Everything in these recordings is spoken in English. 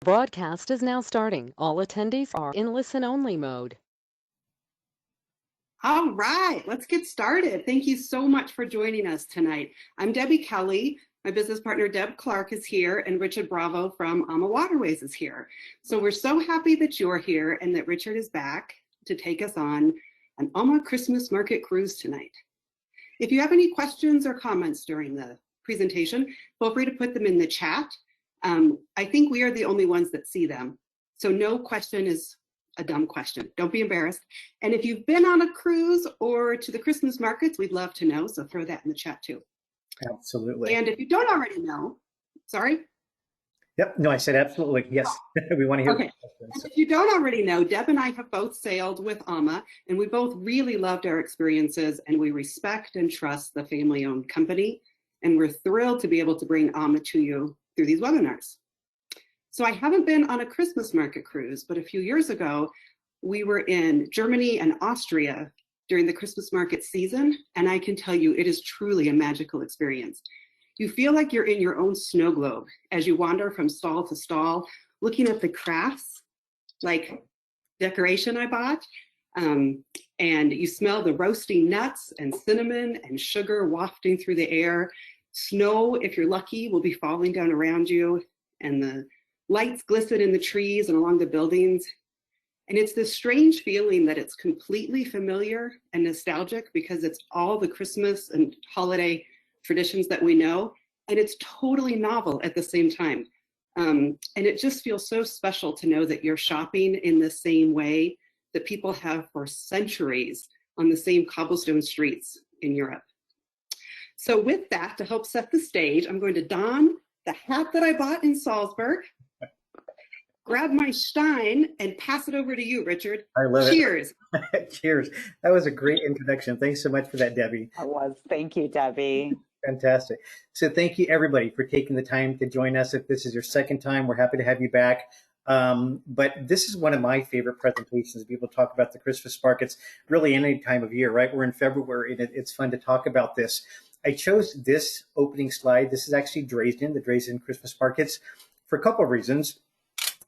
Broadcast is now starting. All attendees are in listen-only mode. All right, let's get started. Thank you so much for joining us tonight. I'm Debbie Kelly. My business partner, Deb Clark, is here, and Richard Bravo from AmaWaterways is here. So we're so happy that you're here and that Richard is back to take us on an Ama Christmas Market cruise tonight. If you have any questions or comments during the presentation, feel free to put them in the chat. I think we are the only ones that see them. So no question is a dumb question. Don't be embarrassed. And if you've been on a cruise or to the Christmas markets, we'd love to know. So throw that in the chat too. Absolutely. And if you don't already know, sorry? Yep. No, I said absolutely. Yes. We want to hear. Okay. And if you don't already know, Deb and I have both sailed with Ama, and we both really loved our experiences, and we respect and trust the family-owned company. And we're thrilled to be able to bring Ama to you through these webinars. So I haven't been on a Christmas market cruise, but a few years ago, we were in Germany and Austria during the Christmas market season, and I can tell you it is truly a magical experience. You feel like you're in your own snow globe as you wander from stall to stall, looking at the crafts, like decoration I bought, and you smell the roasting nuts and cinnamon and sugar wafting through the air. Snow, if you're lucky, will be falling down around you, and the lights glisten in the trees and along the buildings. And it's this strange feeling that it's completely familiar and nostalgic because it's all the Christmas and holiday traditions that we know, and it's totally novel at the same time. And it just feels so special to know that you're shopping in the same way that people have for centuries on the same cobblestone streets in Europe. So with that, to help set the stage, I'm going to don the hat that I bought in Stralsburg, grab my stein, and pass it over to you, Richard. I love Cheers. it. Cheers. That was a great introduction. Thanks so much for that, Debbie. It was. Thank you, Debbie. Fantastic. So thank you, everybody, for taking the time to join us. If this is your second time, we're happy to have you back. But this is one of my favorite presentations. People talk about the Christmas markets really any time of year, right? We're in February, and it's fun to talk about this. I chose this opening slide. This is actually Dresden, the Dresden Christmas markets, for a couple of reasons.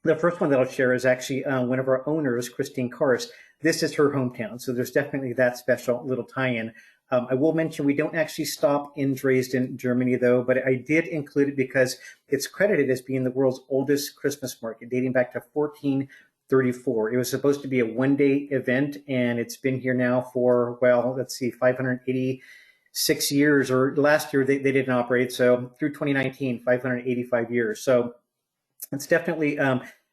The first one that I'll share is actually one of our owners, Christine Kars. This is her hometown, so there's definitely that special little tie-in. I will mention we don't actually stop in Dresden, Germany, though, but I did include it because it's credited as being the world's oldest Christmas market, dating back to 1434. It was supposed to be a one-day event, and it's been here now for, well, let's see, 586 years, or last year they didn't operate, so through 2019, 585 years. So it's definitely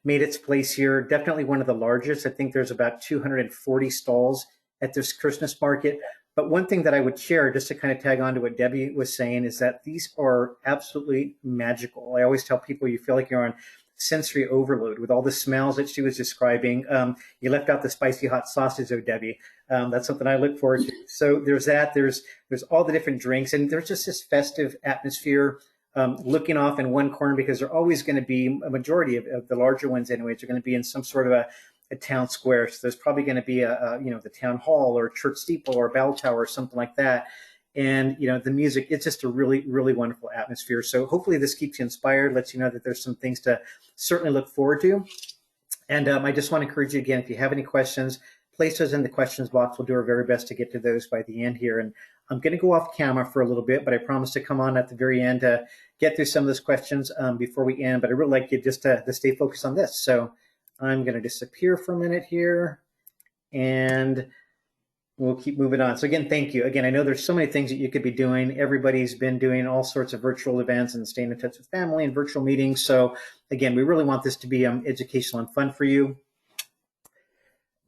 made its place here, definitely one of the largest. I think there's about 240 stalls at this Christmas market. But one thing that I would share, just to kind of tag on to what Debbie was saying, is that these are absolutely magical. I always tell people you feel like you're on sensory overload with all the smells that she was describing. You left out the spicy hot sausage, though, Debbie. That's something I look forward to. So there's that. There's all the different drinks, and there's just this festive atmosphere. Looking off in one corner, because they're always going to be, a majority of the larger ones anyways, are going to be in some sort of a town square. So there's probably going to be the town hall or church steeple or bell tower or something like that. And, the music, it's just a really, really wonderful atmosphere. So hopefully this keeps you inspired, lets you know that there's some things to certainly look forward to. And I just want to encourage you again, if you have any questions, place those in the questions box. We'll do our very best to get to those by the end here. And I'm going to go off camera for a little bit, but I promise to come on at the very end to get through some of those questions before we end. But I really like you just to stay focused on this. So I'm going to disappear for a minute here, and we'll keep moving on. So again, thank you. Again, I know there's so many things that you could be doing. Everybody's been doing all sorts of virtual events and staying in touch with family and virtual meetings. So again, we really want this to be educational and fun for you.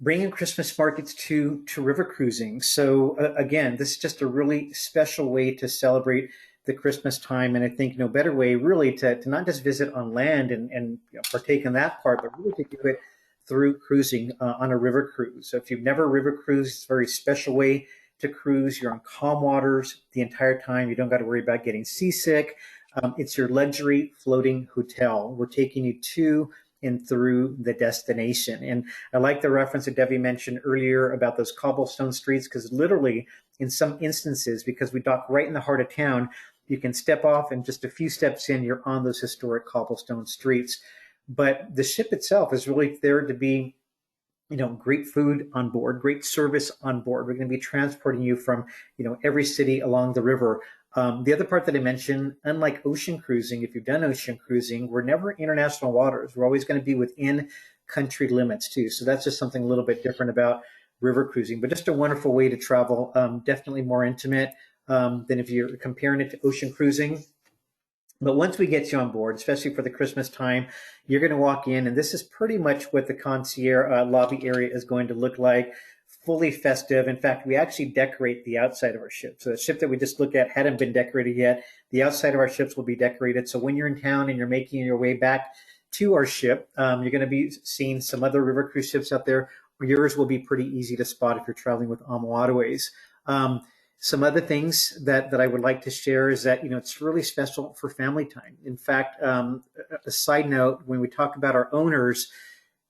Bringing Christmas markets to river cruising. So again, this is just a really special way to celebrate the Christmas time. And I think no better way really to not just visit on land and partake in that part, but really to do it through cruising on a river cruise. So if you've never river cruised, it's a very special way to cruise. You're on calm waters the entire time. You don't got to worry about getting seasick. It's your luxury floating hotel. We're taking you to and through the destination. And I like the reference that Debbie mentioned earlier about those cobblestone streets, because literally in some instances, because we dock right in the heart of town, you can step off and just a few steps in, you're on those historic cobblestone streets. but the ship itself is really there to be, great food on board, great service on board. We're going to be transporting you from, every city along the river. The other part that I mentioned, unlike ocean cruising, if you've done ocean cruising, we're never international waters. We're always going to be within country limits too. So that's just something a little bit different about river cruising, but just a wonderful way to travel. Definitely more intimate than if you're comparing it to ocean cruising. But once we get you on board, especially for the Christmas time, you're going to walk in, and this is pretty much what the concierge lobby area is going to look like, fully festive. In fact, we actually decorate the outside of our ship. So the ship that we just looked at hadn't been decorated yet. The outside of our ships will be decorated. So when you're in town and you're making your way back to our ship, you're going to be seeing some other river cruise ships out there. Yours will be pretty easy to spot if you're traveling with AmaWaterways. Some other things that I would like to share is that, it's really special for family time. In fact, a side note, when we talk about our owners,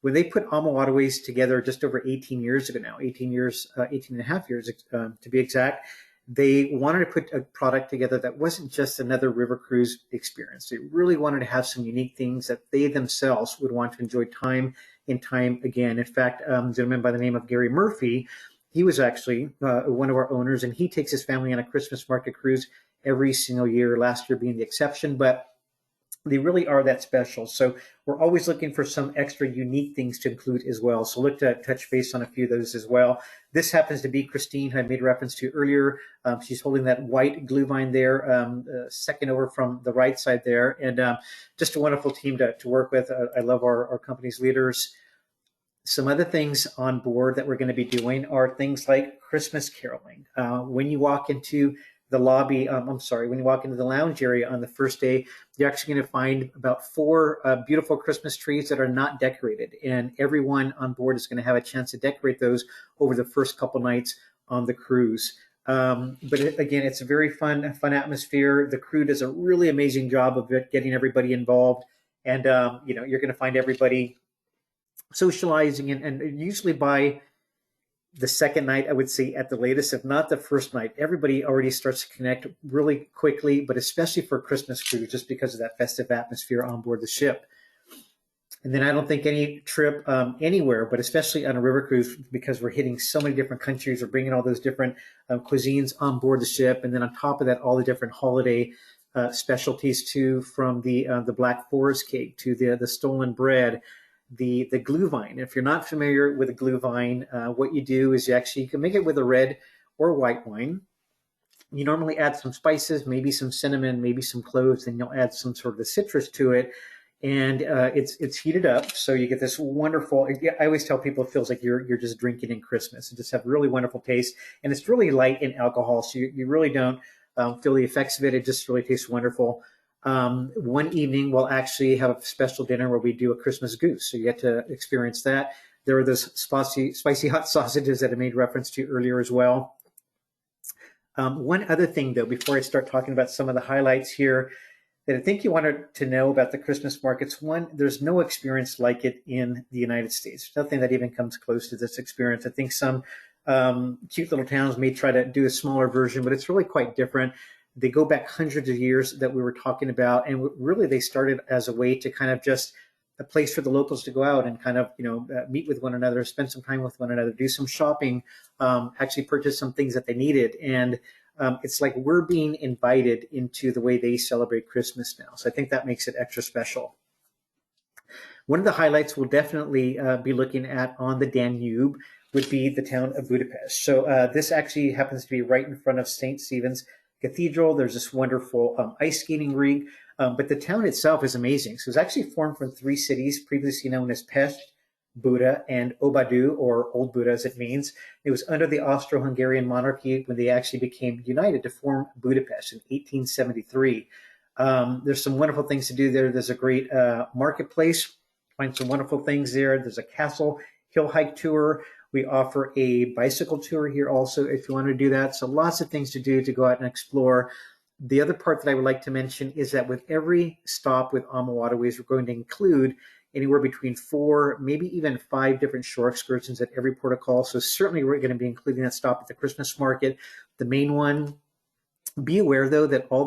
when they put AmaWaterways together just over 18 years ago now, 18 and a half years to be exact, they wanted to put a product together that wasn't just another river cruise experience. They really wanted to have some unique things that they themselves would want to enjoy time and time again. In fact, a gentleman by the name of Gary Murphy, he was actually one of our owners, and he takes his family on a Christmas market cruise every single year, last year being the exception, but they really are that special. So we're always looking for some extra unique things to include as well. So look to touch base on a few of those as well. This happens to be Christine, who I made reference to earlier. She's holding that white Gluhwein there, second over from the right side there. And just a wonderful team to work with. I love our company's leaders. Some other things on board that we're going to be doing are things like Christmas caroling. When you walk into the lobby, when you walk into the lounge area on the first day, you're actually going to find about 4 beautiful Christmas trees that are not decorated. And everyone on board is going to have a chance to decorate those over the first couple nights on the cruise. But again, it's a very fun atmosphere. The crew does a really amazing job of getting everybody involved. And, you're going to find everybody socializing, and usually by the second night, I would say at the latest, if not the first night, everybody already starts to connect really quickly, but especially for Christmas cruise, just because of that festive atmosphere on board the ship. And then I don't think any trip anywhere, but especially on a river cruise, because we're hitting so many different countries, we're bringing all those different cuisines on board the ship. And then on top of that, all the different holiday specialties too, from the Black Forest cake to the stolen bread, the Gluhwein. If you're not familiar with a Gluhwein, what you do is you can make it with a red or white wine. You normally add some spices, maybe some cinnamon, maybe some cloves, and you'll add some sort of the citrus to it. And it's heated up, so you get this wonderful. I always tell people it feels like you're just drinking in Christmas. It just have really wonderful taste, and it's really light in alcohol, so you really don't feel the effects of it. It just really tastes wonderful. One evening, we'll actually have a special dinner where we do a Christmas goose, so you get to experience that. There are those spicy hot sausages that I made reference to earlier as well. One other thing, though, before I start talking about some of the highlights here, that I think you wanted to know about the Christmas markets. One, there's no experience like it in the United States. There's nothing that even comes close to this experience. I think some cute little towns may try to do a smaller version, but it's really quite different. They go back hundreds of years that we were talking about, and really they started as a way to kind of just a place for the locals to go out and kind of, meet with one another, spend some time with one another, do some shopping, actually purchase some things that they needed. And it's like we're being invited into the way they celebrate Christmas now. So I think that makes it extra special. One of the highlights we'll definitely be looking at on the Danube would be the town of Budapest. So this actually happens to be right in front of St. Stephen's Cathedral. There's this wonderful ice skating rink, but the town itself is amazing. So it's actually formed from 3 cities previously known as Pest, Buda, and Obadu, or Old Buda as it means. It was under the Austro-Hungarian monarchy when they actually became united to form Budapest in 1873. There's some wonderful things to do there. There's a great marketplace. Find some wonderful things there. There's a castle hill hike tour. We offer a bicycle tour here also if you want to do that. So lots of things to do to go out and explore. The other part that I would like to mention is that with every stop with AmaWaterways, we're going to include anywhere between 4, maybe even 5 different shore excursions at every port of call. So certainly we're going to be including that stop at the Christmas market, the main one. Be aware, though, that all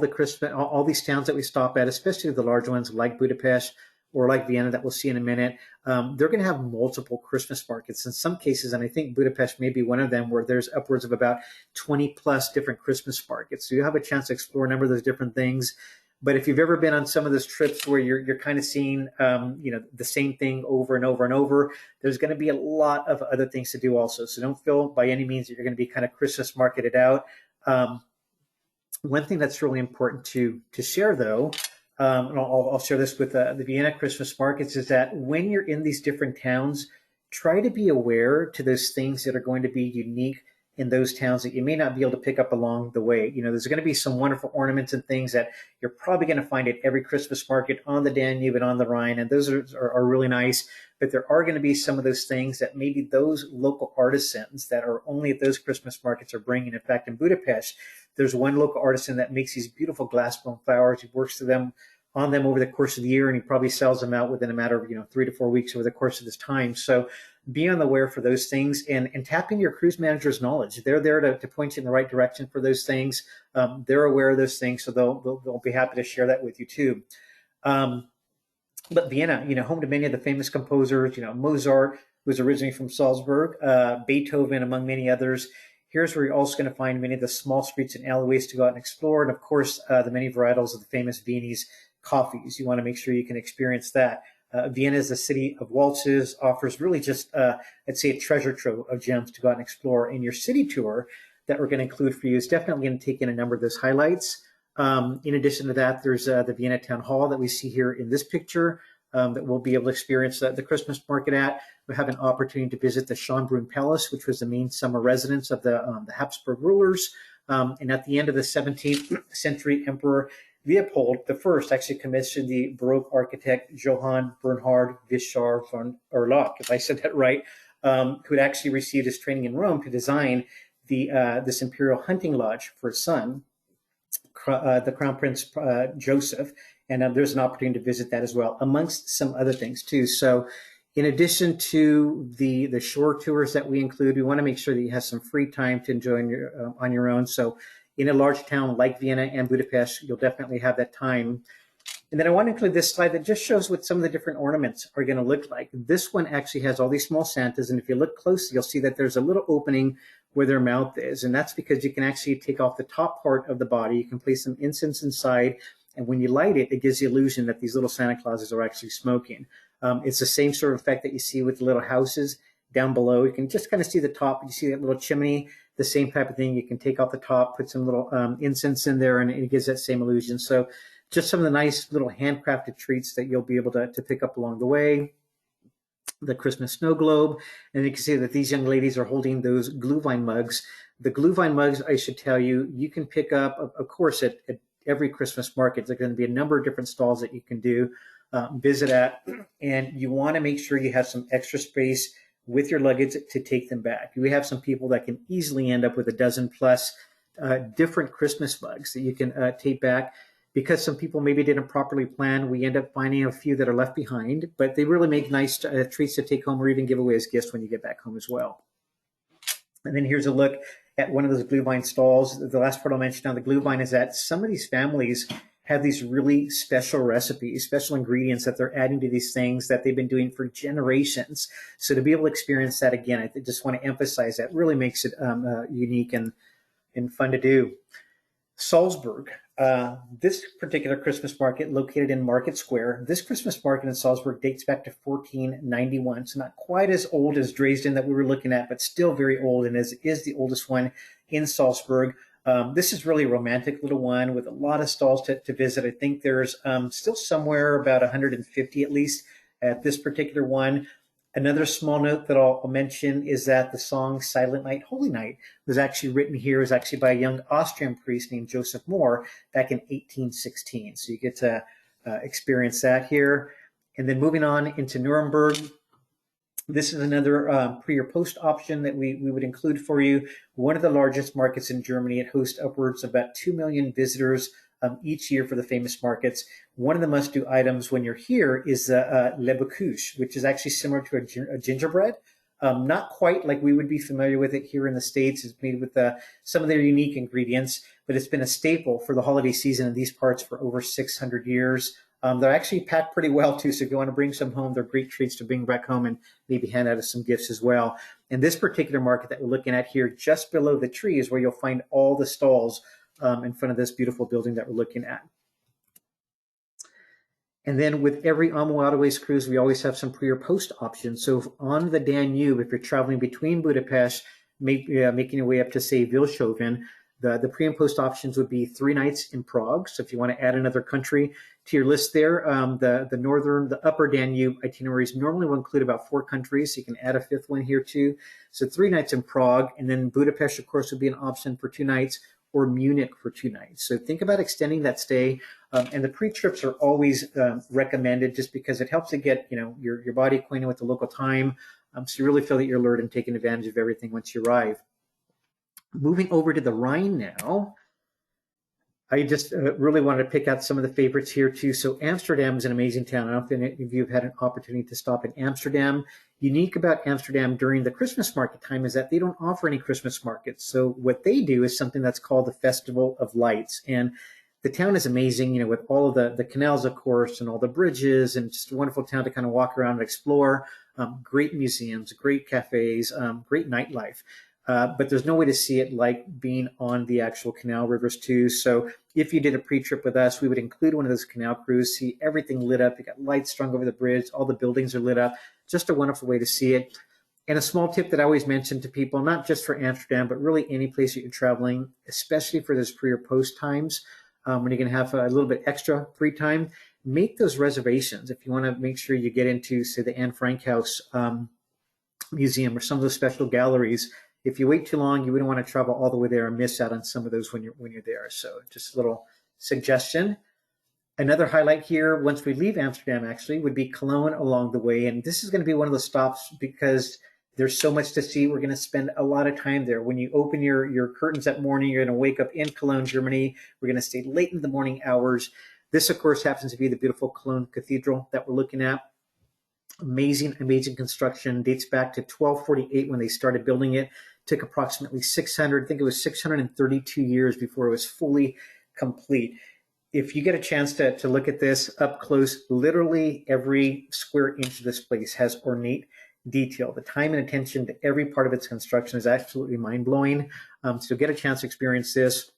these towns that we stop at, especially the large ones like Budapest, or like Vienna that we'll see in a minute, they're going to have multiple Christmas markets in some cases. And I think Budapest may be one of them where there's upwards of about 20 plus different Christmas markets. So you have a chance to explore a number of those different things. But if you've ever been on some of those trips where you're kind of seeing, the same thing over and over and over, there's going to be a lot of other things to do also. So don't feel by any means that you're going to be kind of Christmas marketed out. One thing that's really important to share, though, and I'll share this with the Vienna Christmas markets, is that when you're in these different towns, try to be aware to those things that are going to be unique in those towns that you may not be able to pick up along the way. There's going to be some wonderful ornaments and things that you're probably going to find at every Christmas market on the Danube and on the Rhine, and those are really nice. But there are going to be some of those things that maybe those local artisans that are only at those Christmas markets are bringing. In fact, in Budapest, there's one local artisan that makes these beautiful glass blown flowers. He works on them over the course of the year, and he probably sells them out within a matter of 3 to 4 weeks over the course of this time. So be on the aware for those things, and tap into your cruise manager's knowledge. They're there to point you in the right direction for those things. They're aware of those things, so they'll be happy to share that with you too. But Vienna, home to many of the famous composers, Mozart, who's originally from Stralsburg, Beethoven, among many others. Here's where you're also going to find many of the small streets and alleyways to go out and explore. And of course, the many varietals of the famous Viennese coffees. You want to make sure you can experience that. Vienna is a city of waltzes, offers really just, I'd say, a treasure trove of gems to go out and explore. And your city tour that we're going to include for you is definitely going to take in a number of those highlights. In addition to that, there's the Vienna Town Hall that we see here in this picture that we'll be able to experience the Christmas market at. We have an opportunity to visit the Schönbrunn Palace, which was the main summer residence of the Habsburg rulers. And at the end of the 17th century, Emperor Leopold I actually commissioned the Baroque architect Johann Bernhard Visscher von Erlach, if I said that right, who had actually received his training in Rome to design this imperial hunting lodge for his son, the Crown Prince Joseph. And there's an opportunity to visit that as well, amongst some other things too. So in addition to the shore tours that we include, we want to make sure that you have some free time to enjoy on your own. So in a large town like Vienna and Budapest, you'll definitely have that time. And then I want to include this slide that just shows what some of the different ornaments are going to look like. This one actually has all these small Santas, and if you look closely, you'll see that there's a little opening where their mouth is, and that's because you can actually take off the top part of the body. You can place some incense inside, and when you light it, it gives the illusion that these little Santa Clauses are actually smoking. It's the same sort of effect that you see with the little houses down below. You can just kind of see the top. You see that little chimney, the same type of thing. You can take off the top, put some little incense in there, and it gives that same illusion. So just some of the nice little handcrafted treats that you'll be able to pick up along the way. The Christmas snow globe. And you can see that these young ladies are holding those Gluhwein mugs. The Gluhwein mugs, I should tell you, you can pick up, of course, at every Christmas market. There's going to be a number of different stalls that you can visit at. And you want to make sure you have some extra space with your luggage to take them back. We have some people that can easily end up with a dozen plus different Christmas mugs that you can take back. Because some people maybe didn't properly plan, we end up finding a few that are left behind, but they really make nice treats to take home or even give away as gifts when you get back home as well. And then here's a look at one of those Gluhwein stalls. The last part I'll mention on the Gluhwein is that some of these families have these really special recipes, special ingredients that they're adding to these things that they've been doing for generations. So to be able to experience that again, I just want to emphasize that really makes it unique and fun to do. Salzburg. This particular Christmas market located in Market Square, this Christmas market in Salzburg dates back to 1491. So not quite as old as Dresden that we were looking at, but still very old, and is the oldest one in Salzburg. This is really a romantic little one with a lot of stalls to visit. I think there's still somewhere about 150 at least at this particular one. Another small note that I'll mention is that the song Silent Night, Holy Night was actually written here, is actually by a young Austrian priest named Joseph Mohr back in 1816. So you get to experience that here. And then moving on into Nuremberg, this is another pre or post option that we would include for you. One of the largest markets in Germany. It hosts upwards of about 2 million visitors each year for the famous markets. One of the must-do items when you're here is the Lebkuchen, which is actually similar to a gingerbread. Not quite like we would be familiar with it here in the States. It's made with some of their unique ingredients, but it's been a staple for the holiday season in these parts for over 600 years. They're actually packed pretty well too, so if you want to bring some home, they're great treats to bring back home and maybe hand out as some gifts as well. And this particular market that we're looking at here, just below the tree, is where you'll find all the stalls in front of this beautiful building that we're looking at. And then with every AmaWaterways cruise, we always have some pre or post options. So on the Danube, if you're traveling between Budapest, making your way up to, say, Vilshofen, the pre and post options would be 3 nights in Prague. So if you want to add another country to your list there, the upper Danube itineraries normally will include about 4 countries. So you can add a 5th one here too. So 3 nights in Prague, and then Budapest, of course, would be an option for 2 nights, or Munich for 2 nights. So think about extending that stay. And the pre-trips are always recommended, just because it helps to get your body acquainted with the local time. So you really feel that you're alert and taking advantage of everything once you arrive. Moving over to the Rhine now, I just really wanted to pick out some of the favorites here too. So Amsterdam is an amazing town. I don't know if any of you have had an opportunity to stop in Amsterdam. Unique about Amsterdam during the Christmas market time is that they don't offer any Christmas markets. So what they do is something that's called the Festival of Lights. And the town is amazing, with all of the canals, of course, and all the bridges, and just a wonderful town to kind of walk around and explore. Great museums, great cafes, great nightlife. But there's no way to see it like being on the actual canal rivers too. So if you did a pre-trip with us, we would include one of those canal cruises, see everything lit up. You got lights strung over the bridge. All the buildings are lit up. Just a wonderful way to see it. And a small tip that I always mention to people, not just for Amsterdam, but really any place that you're traveling, especially for those pre or post times, when you're going to have a little bit extra free time, make those reservations. If you want to make sure you get into, say, the Anne Frank House Museum or some of those special galleries, if you wait too long, you wouldn't want to travel all the way there and miss out on some of those when you're there. So just a little suggestion. Another highlight here, once we leave Amsterdam, actually, would be Cologne along the way. And this is going to be one of the stops because there's so much to see. We're going to spend a lot of time there. When you open your curtains that morning, you're going to wake up in Cologne, Germany. We're going to stay late in the morning hours. This, of course, happens to be the beautiful Cologne Cathedral that we're looking at. Amazing, amazing construction. Dates back to 1248 when they started building it. Took approximately 632 years before it was fully complete. If you get a chance to look at this up close, literally every square inch of this place has ornate detail. The time and attention to every part of its construction is absolutely mind-blowing. So get a chance to experience this.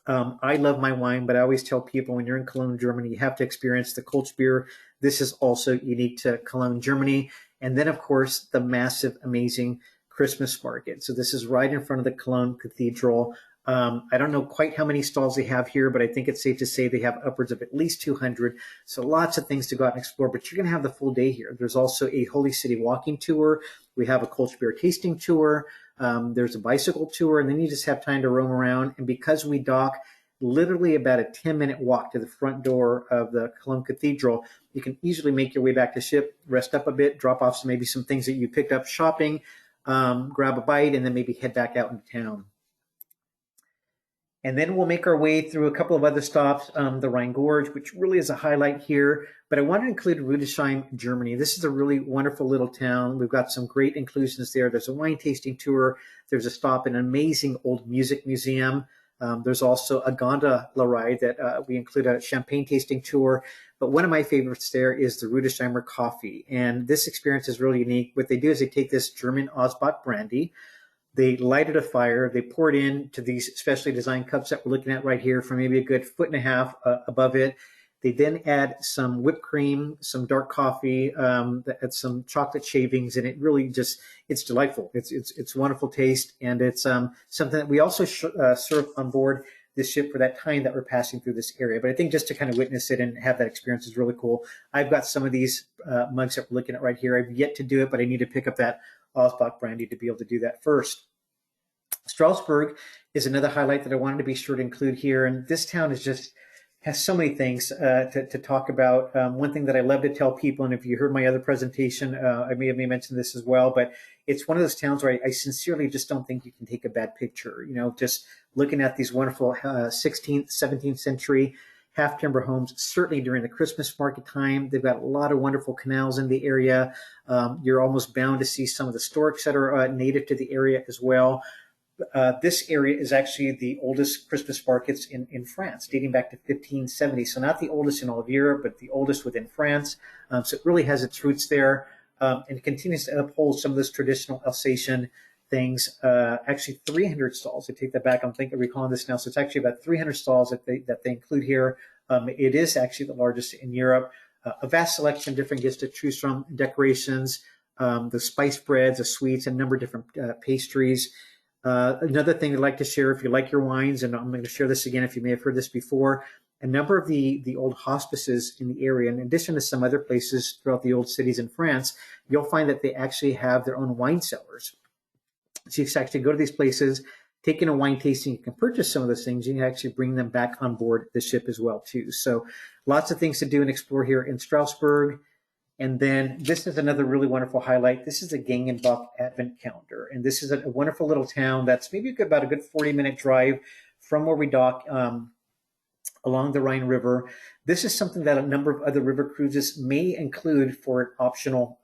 I love my wine, but I always tell people when you're in Cologne, Germany, you have to experience the Kolsch beer. This is also unique to Cologne, Germany. And then, of course, the massive, amazing Christmas market. So this is right in front of the Cologne Cathedral. I don't know quite how many stalls they have here, but I think it's safe to say they have upwards of at least 200. So lots of things to go out and explore, but you're going to have the full day here. There's also a Holy City walking tour. We have a Kolsch beer tasting tour. There's a bicycle tour, and then you just have time to roam around. And because we dock literally about a 10-minute walk to the front door of the Cologne Cathedral, you can easily make your way back to ship, rest up a bit, drop off maybe some things that you picked up shopping, grab a bite, and then maybe head back out into town. And then we'll make our way through a couple of other stops, the Rhine Gorge, which really is a highlight here. But I want to include Rüdesheim, Germany. This is a really wonderful little town. We've got some great inclusions there. There's a wine tasting tour. There's a stop in an amazing old music museum. There's also a gondola ride that we include a champagne tasting tour. But one of my favorites there is the Rüdesheimer coffee. And this experience is really unique. What they do is they take this German Osbach brandy, they lighted a fire, they poured into these specially designed cups that we're looking at right here from maybe a good 1.5 feet above it. They then add some whipped cream, some dark coffee, some chocolate shavings, and it really just, it's delightful. It's wonderful taste, and it's something that we also serve on board this ship for that time that we're passing through this area. But I think just to kind of witness it and have that experience is really cool. I've got some of these mugs that we're looking at right here. I've yet to do it, but I need to pick up that Osbach brandy to be able to do that first. Stralsburg is another highlight that I wanted to be sure to include here. And this town is just, has so many things to talk about. One thing that I love to tell people, and if you heard my other presentation, I may have mentioned this as well, but it's one of those towns where I sincerely just don't think you can take a bad picture. You know, just looking at these wonderful 16th, 17th century half-timber homes, certainly during the Christmas market time. They've got a lot of wonderful canals in the area. You're almost bound to see some of the storks that are native to the area as well. this area is actually the oldest Christmas markets in France, dating back to 1570. So not the oldest in all of Europe, but the oldest within France. So it really has its roots there, and it continues to uphold some of those traditional Alsatian things. Actually, 300 stalls. I take that back. I'm recalling this now. So it's actually about 300 stalls that they include here. It is actually the largest in Europe. A vast selection of different gifts to choose from, decorations, the spice breads, the sweets, a number of different pastries. Another thing I'd like to share, if you like your wines, and I'm going to share this again if you may have heard this before, a number of the old hospices in the area, in addition to some other places throughout the old cities in France, you'll find that they actually have their own wine cellars. So you can actually go to these places, take in a wine tasting, you can purchase some of those things, you can actually bring them back on board the ship as well too. So lots of things to do and explore here in Strasbourg. And then this is another really wonderful highlight. This is a Gengenbach Advent calendar. And this is a wonderful little town that's maybe about a good 40-minute drive from where we dock along the Rhine River. This is something that a number of other river cruises may include for an optional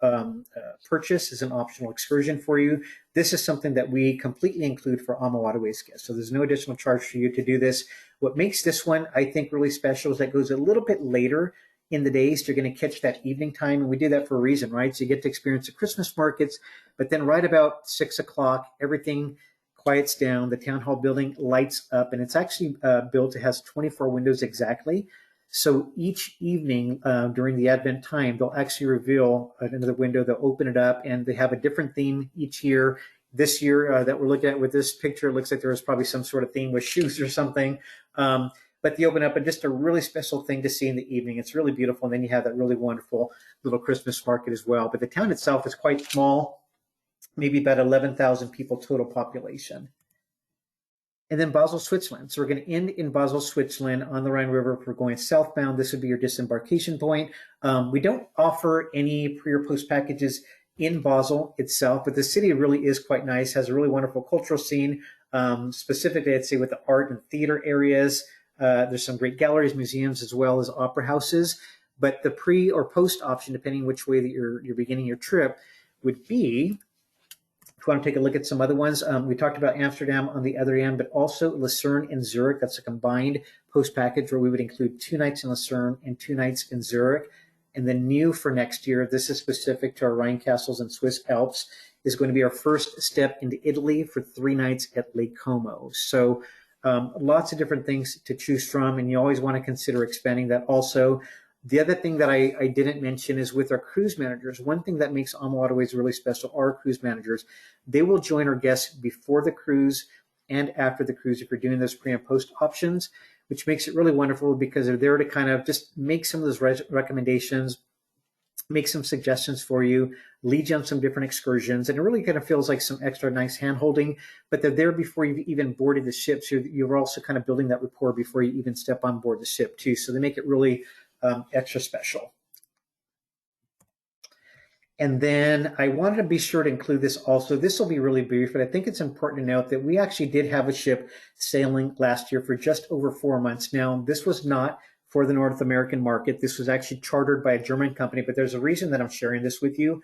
purchase, as an optional excursion for you. This is something that we completely include for AmaWaterways guests. So there's no additional charge for you to do this. What makes this one, I think, really special is that it goes a little bit later in the days. You're going to catch that evening time, and we do that for a reason, right? So you get to experience the Christmas markets, but then right about 6 o'clock, everything quiets down, the town hall building lights up, and it's actually built, it has 24 windows exactly. So each evening during the Advent time, they'll actually reveal another window, they'll open it up, and they have a different theme each year. This year that we're looking at with this picture, it looks like there was probably some sort of theme with shoes or something. But they open up, and just a really special thing to see in the evening. It's really beautiful. And then you have that really wonderful little Christmas market as well. But the town itself is quite small, maybe about 11,000 people total population. And then Basel, Switzerland. So we're going to end in Basel, Switzerland on the Rhine River. If we're going southbound, this would be your disembarkation point. We don't offer any pre or post packages in Basel itself, but the city really is quite nice, has a really wonderful cultural scene, specifically, I'd say, with the art and theater areas. There's some great galleries, museums, as well as opera houses. But the pre or post option, depending which way that you're beginning your trip, would be, if you want to take a look at some other ones, we talked about Amsterdam on the other end, but also Lucerne and Zurich. That's a combined post package where we would include 2 nights in Lucerne and 2 nights in Zurich. And then new for next year, this is specific to our Rhine castles and Swiss Alps, is going to be our first step into Italy for 3 nights at Lake Como. So lots of different things to choose from, and you always want to consider expanding that also. The other thing that I didn't mention is with our cruise managers. One thing that makes AmaWaterways really special are cruise managers. They will join our guests before the cruise and after the cruise if you're doing those pre and post options, which makes it really wonderful because they're there to kind of just make some of those recommendations, make some suggestions for you, lead you on some different excursions, and it really kind of feels like some extra nice hand-holding, but they're there before you've even boarded the ship, so you're also kind of building that rapport before you even step on board the ship too, so they make it really extra special. And then I wanted to be sure to include this also. This will be really brief, but I think it's important to note that we actually did have a ship sailing last year for just over 4 months. Now, this was not for the North American market. This was actually chartered by a German company, but there's a reason that I'm sharing this with you,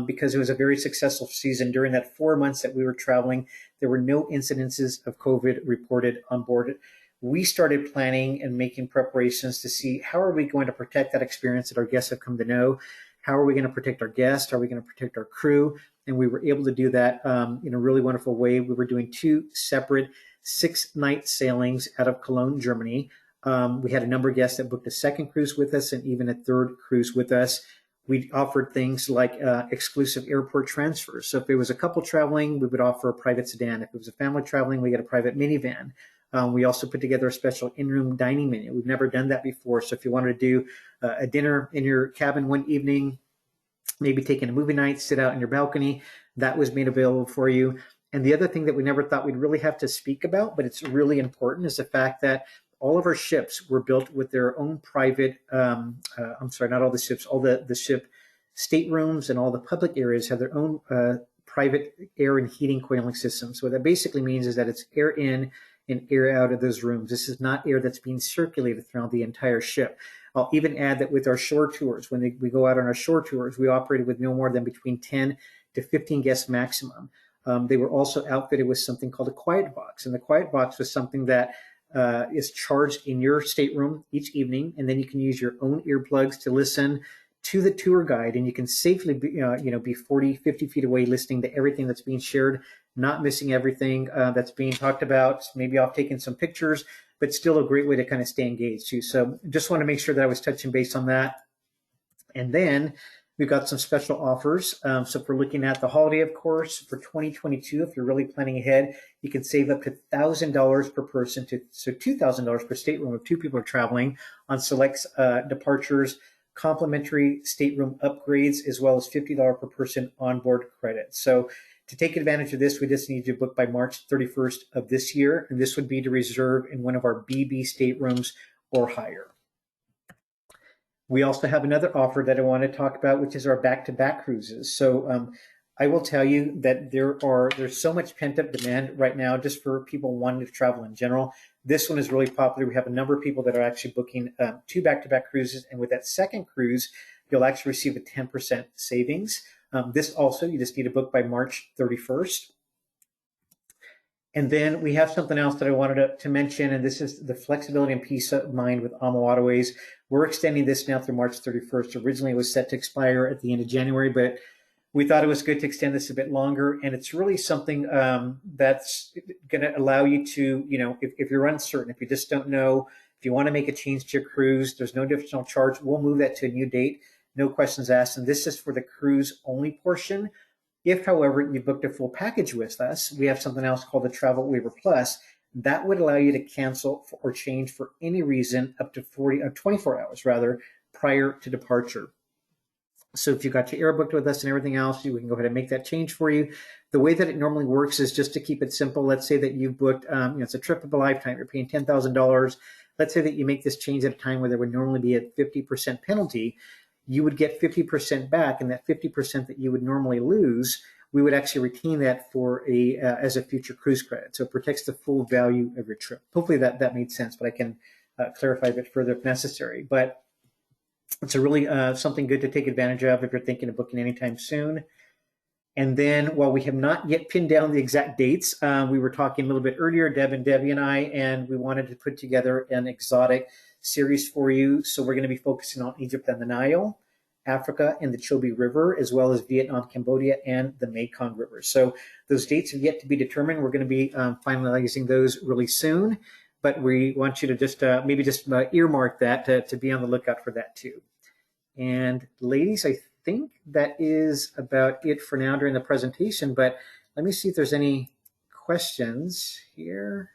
because it was a very successful season. During that 4 months that we were traveling, there were no incidences of COVID reported on board. We started planning and making preparations to see how are we going to protect that experience that our guests have come to know. How are we going to protect our guests? How are we going to protect our crew? And we were able to do that in a really wonderful way. We were doing 2 separate 6-night sailings out of Cologne, Germany. We had a number of guests that booked a second cruise with us and even a third cruise with us. We offered things like exclusive airport transfers. So if it was a couple traveling, we would offer a private sedan. If it was a family traveling, we get a private minivan. We also put together a special in-room dining menu. We've never done that before. So if you wanted to do a dinner in your cabin one evening, maybe taking a movie night, sit out in your balcony, that was made available for you. And the other thing that we never thought we'd really have to speak about, but it's really important, is the fact that all of our ships were built with their own private, I'm sorry, not all the ships, all the ship staterooms and all the public areas have their own private air and heating coiling systems. So what that basically means is that it's air in and air out of those rooms. This is not air that's being circulated throughout the entire ship. I'll even add that with our shore tours, when we go out on our shore tours, we operated with no more than between 10 to 15 guests maximum. They were also outfitted with something called a quiet box. And the quiet box was something that is charged in your stateroom each evening. And then you can use your own earplugs to listen to the tour guide. And you can safely be 40, 50 feet away listening to everything that's being shared, not missing everything that's being talked about, maybe off taking some pictures, but still a great way to kind of stay engaged too. So just want to make sure that I was touching base on that. And then we've got some special offers. So if we're looking at the holiday, of course, for 2022, if you're really planning ahead, you can save up to $1,000 per person, so $2,000 per stateroom if two people are traveling on select departures, complimentary stateroom upgrades, as well as $50 per person onboard credit. So to take advantage of this, we just need to book by March 31st of this year, and this would be to reserve in one of our BB staterooms or higher. We also have another offer that I want to talk about, which is our back-to-back cruises. So I will tell you that there's so much pent-up demand right now just for people wanting to travel in general. This one is really popular. We have a number of people that are actually booking 2 back-to-back cruises, and with that second cruise, you'll actually receive a 10% savings. This also, you just need to book by March 31st. And then we have something else that I wanted to mention, and this is the flexibility and peace of mind with AmaWaterways. We're extending this now through March 31st. Originally, it was set to expire at the end of January, but we thought it was good to extend this a bit longer. And it's really something that's going to allow you to, if you're uncertain, if you just don't know, if you want to make a change to your cruise, there's no additional charge. We'll move that to a new date. No questions asked. And this is for the cruise only portion. If, however, you booked a full package with us, we have something else called the Travel Waiver Plus. That would allow you to cancel or change for any reason up to 24 hours prior to departure. So if you got your air booked with us and everything else, we can go ahead and make that change for you. The way that it normally works is just to keep it simple. Let's say that you've booked, it's a trip of a lifetime. You're paying $10,000. Let's say that you make this change at a time where there would normally be a 50% penalty. You would get 50% back, and that 50% that you would normally lose, we would actually retain that for as a future cruise credit. So it protects the full value of your trip. Hopefully that made sense, but I can clarify a bit further if necessary. But it's a really something good to take advantage of if you're thinking of booking anytime soon. And then, while we have not yet pinned down the exact dates, we were talking a little bit earlier, Debbie and I, and we wanted to put together an exotic series for you. So we're going to be focusing on Egypt and the Nile, Africa and the Chobe River, as well as Vietnam, Cambodia, and the Mekong River. So those dates have yet to be determined. We're going to be finalizing those really soon, but we want you to just maybe earmark that to be on the lookout for that too. And ladies, I think that is about it for now during the presentation, but let me see if there's any questions here.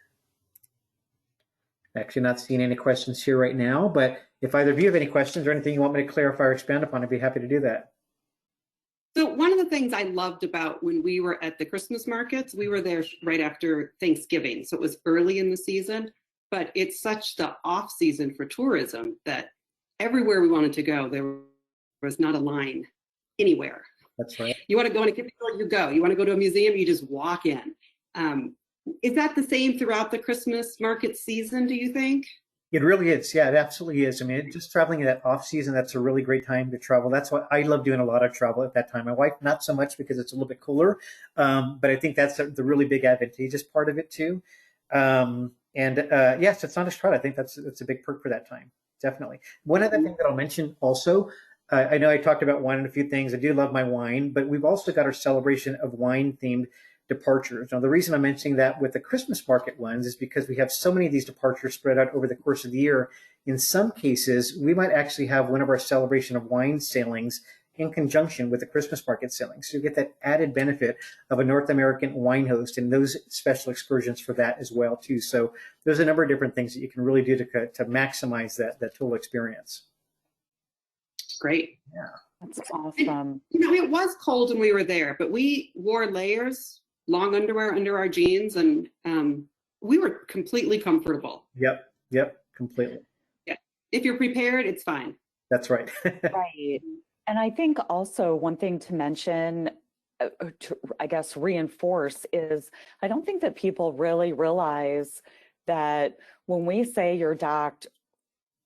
Actually not seeing any questions here right now, but if either of you have any questions or anything you want me to clarify or expand upon, I'd be happy to do that. So one of the things I loved about when we were at the Christmas markets, we were there right after Thanksgiving. So it was early in the season, but it's such the off season for tourism that everywhere we wanted to go, there was not a line anywhere. That's right. You want to go in a cathedral, you go. You want to go to a museum, you just walk in. Is that the same throughout the Christmas market season, do you think? It really is. Yeah, it absolutely is. I mean, just traveling in that off season, that's a really great time to travel. That's why I love doing a lot of travel at that time. My wife, not so much because it's a little bit cooler. But I think that's the really big advantageous part of it too. Yes, it's not a strat. I think that's a big perk for that time. Definitely. One other thing that I'll mention also, I know I talked about wine and a few things. I do love my wine, but we've also got our celebration of wine themed departures. Now, the reason I'm mentioning that with the Christmas market ones is because we have so many of these departures spread out over the course of the year. In some cases, we might actually have one of our celebration of wine sailings in conjunction with the Christmas market sailings. So you get that added benefit of a North American wine host and those special excursions for that as well too. So there's a number of different things that you can really do to maximize that total experience. Great. Yeah. That's awesome. And, it was cold when we were there, but we wore layers, long underwear under our jeans, and we were completely comfortable. Yep, completely. Yeah. If you're prepared, it's fine. That's right. Right. And I think also one thing to mention, I guess reinforce, is I don't think that people really realize that when we say you're docked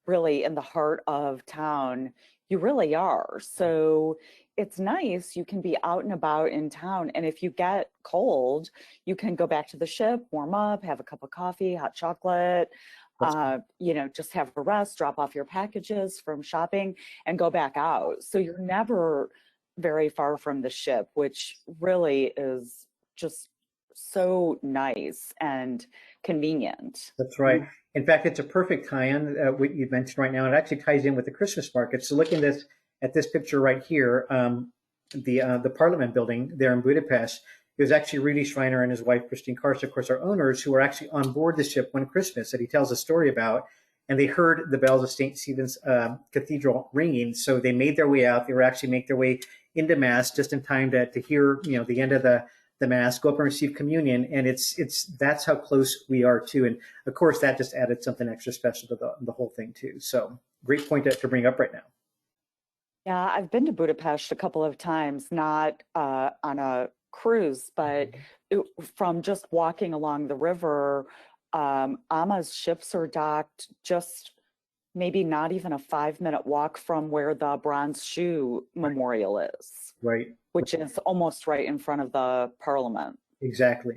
really in the heart of town, you really are. So it's nice. You can be out and about in town. And if you get cold, you can go back to the ship, warm up, have a cup of coffee, hot chocolate, you know, just have a rest, drop off your packages from shopping and go back out. So you're never very far from the ship, which really is just so nice and convenient. That's right. In fact, it's a perfect tie-in, what you mentioned right now. It actually ties in with the Christmas market. So looking at this picture right here, the Parliament building there in Budapest, it was actually Rudy Schreiner and his wife, Christine Karst, of course, our owners, who were actually on board the ship one Christmas that he tells a story about. And they heard the bells of St. Stephen's Cathedral ringing. So they made their way out. They were actually make their way into Mass just in time to hear, you know, the end of the Mass, go up and receive communion. And that's how close we are too. And of course, that just added something extra special to the whole thing too. So great point to bring up right now. Yeah, I've been to Budapest a couple of times, not on a cruise, but from just walking along the river, Ama's ships are docked just maybe not even a 5-minute walk from where the Bronze Shoe Memorial is. Right. Which is almost right in front of the Parliament. Exactly.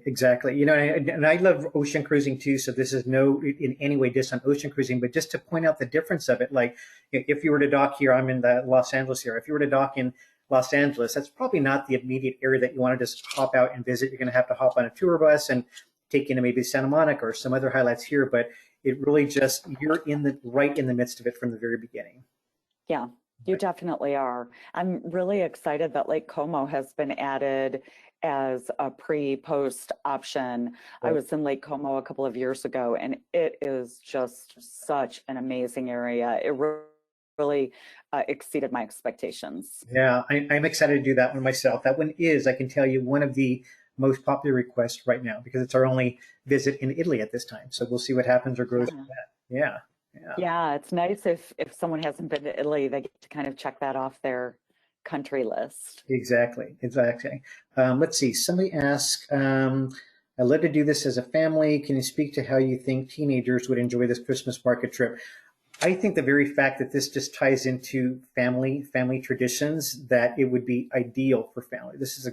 You know, and I love ocean cruising too. So this is no in any way diss on ocean cruising, but just to point out the difference of it. Like if you were to dock here, I'm in the Los Angeles area. If you were to dock in Los Angeles, that's probably not the immediate area that you want to just hop out and visit. You're going to have to hop on a tour bus and take you to maybe Santa Monica or some other highlights here. But it really just, you're right in the midst of it from the very beginning. Yeah. You definitely are. I'm really excited that Lake Como has been added as a pre-post option. Right. I was in Lake Como a couple of years ago, and it is just such an amazing area. It really exceeded my expectations. Yeah, I'm excited to do that one myself. That one is, I can tell you, one of the most popular requests right now because it's our only visit in Italy at this time. So we'll see what happens or grows with that. Yeah. Yeah, it's nice if someone hasn't been to Italy, they get to kind of check that off their country list. Exactly. Let's see. Somebody asked, I'd love to do this as a family. Can you speak to how you think teenagers would enjoy this Christmas market trip? I think the very fact that this just ties into family traditions, that it would be ideal for family. This is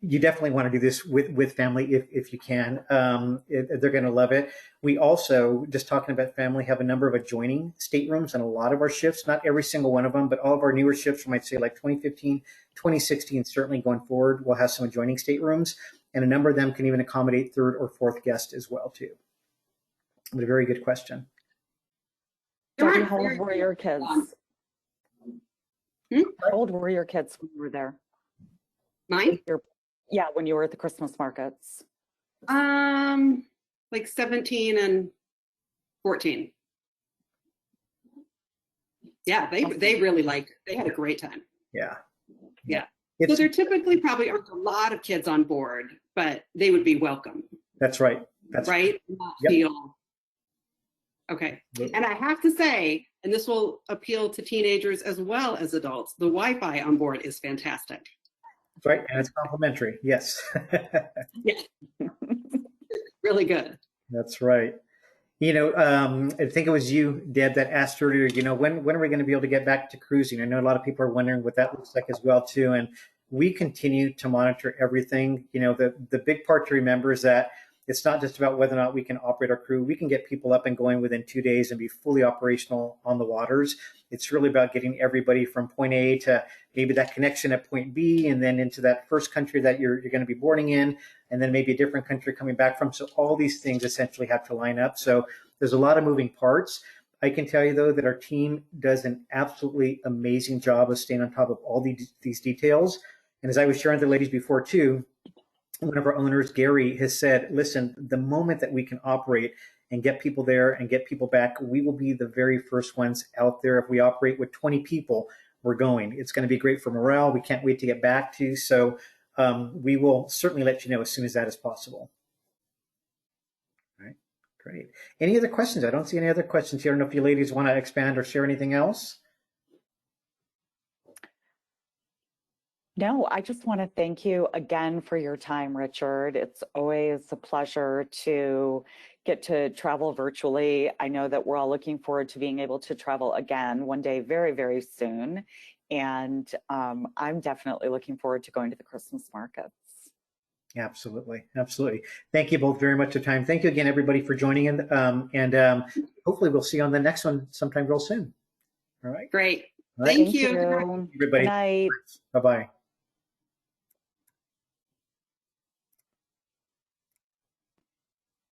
you definitely want to do this with family if you can. They're going to love it. We also, just talking about family, have a number of adjoining staterooms on a lot of our ships, not every single one of them, but all of our newer ships, we might say like 2015, 2016, certainly going forward, we'll have some adjoining staterooms, and a number of them can even accommodate third or fourth guest as well too. But a very good question. Debbie, how old were your kids? How old were your kids when you were there? Mine? Yeah, when you were at the Christmas markets. Like 17 and 14. Yeah, they really liked it. They had a great time. Yeah. So there typically probably aren't a lot of kids on board, but they would be welcome. That's right. Right. Not feel. Okay. And I have to say, and this will appeal to teenagers as well as adults, the Wi-Fi on board is fantastic. That's right. And it's complimentary. Yes. Yeah. Really good. That's right. You know, I think it was you, Deb, that asked earlier, you know, when are we going to be able to get back to cruising? I know a lot of people are wondering what that looks like as well, too. And we continue to monitor everything. You know, the big part to remember is that it's not just about whether or not we can operate our crew. We can get people up and going within 2 days and be fully operational on the waters. It's really about getting everybody from point A to maybe that connection at point B, and then into that first country that you're going to be boarding in, and then maybe a different country coming back from. So all these things essentially have to line up. So there's a lot of moving parts. I can tell you, though, that our team does an absolutely amazing job of staying on top of all these details. And as I was sharing with the ladies before, too, one of our owners, Gary, has said, listen, the moment that we can operate and get people there and get people back, we will be the very first ones out there. If we operate with 20 people, we're going. It's going to be great for morale. We can't wait to get back to. So we will certainly let you know as soon as that is possible. All right, great. Any other questions? I don't see any other questions here. I don't know if you ladies want to expand or share anything else. No, I just want to thank you again for your time, Richard. It's always a pleasure to get to travel virtually. I know that we're all looking forward to being able to travel again one day very, very soon. And I'm definitely looking forward to going to the Christmas markets. Absolutely. Absolutely. Thank you both very much for your time. Thank you again, everybody, for joining in. Hopefully we'll see you on the next one sometime real soon. All right. Great. All right. Thank you. Everybody. Good night. Bye-bye.